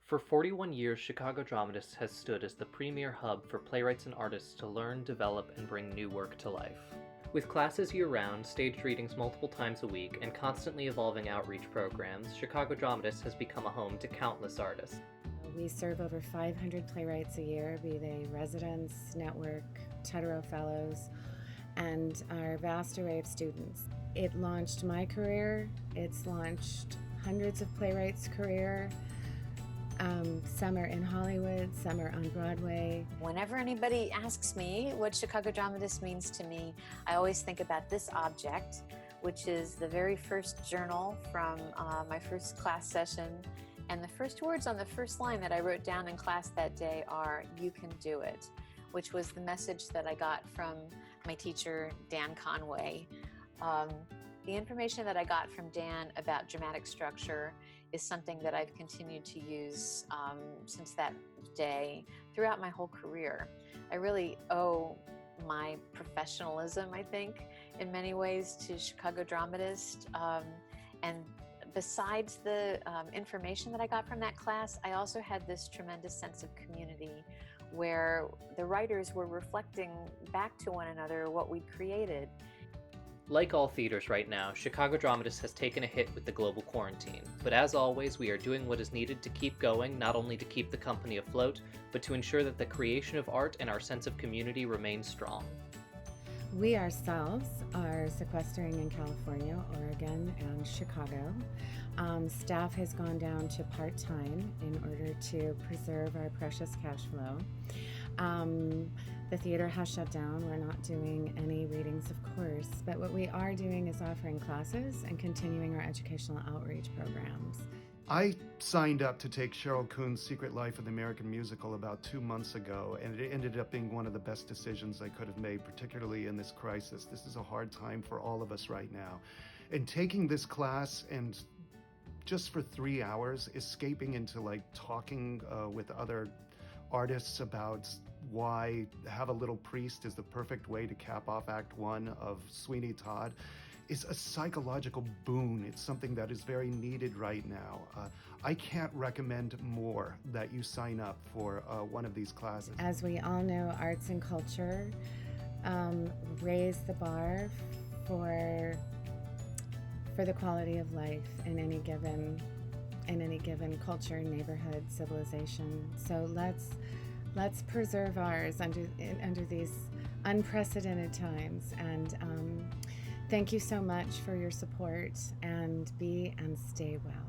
For 41 years, Chicago Dramatists has stood as the premier hub for playwrights and artists to learn, develop, and bring new work to life. With classes year-round, staged readings multiple times a week, and constantly evolving outreach programs, Chicago Dramatists has become a home to countless artists. We serve over 500 playwrights a year, be they residents, network, Tutterow Fellows, and our vast array of students. It launched my career, it's launched hundreds of playwrights' career. Some are in Hollywood, some are on Broadway. Whenever anybody asks me what Chicago Dramatists means to me, I always think about this object, which is the very first journal from my first class session. And the first words on the first line that I wrote down in class that day are, "You can do it," which was the message that I got from my teacher, Dan Conway. The information that I got from Dan about dramatic structure is something that I've continued to use since that day throughout my whole career. I really owe my professionalism, I think, in many ways to Chicago Dramatists. And besides the information that I got from that class, I also had this tremendous sense of community where the writers were reflecting back to one another what we'd created. Like all theaters right now, Chicago Dramatists has taken a hit with the global quarantine, but as always, we are doing what is needed to keep going, not only to keep the company afloat, but to ensure that the creation of art and our sense of community remain strong. We ourselves are sequestering in California, Oregon, and Chicago. Staff has gone down to part-time in order to preserve our precious cash flow. The theater has shut down. We're not doing any readings, of course, but what we are doing is offering classes and continuing our educational outreach programs. I signed up to take Cheryl Kuhn's Secret Life of the American Musical about 2 months ago, and it ended up being one of the best decisions I could have made, particularly in this crisis. This is a hard time for all of us right now. And taking this class and just for 3 hours, escaping into talking with other artists about why Have a Little Priest is the perfect way to cap off Act 1 of Sweeney Todd is a psychological boon. It's something that is very needed right now. I can't recommend more that you sign up for one of these classes. As we all know, arts and culture raise the bar for the quality of life in any given culture, neighborhood, civilization. So let's preserve ours under these unprecedented times. And thank you so much for your support, and be and stay well.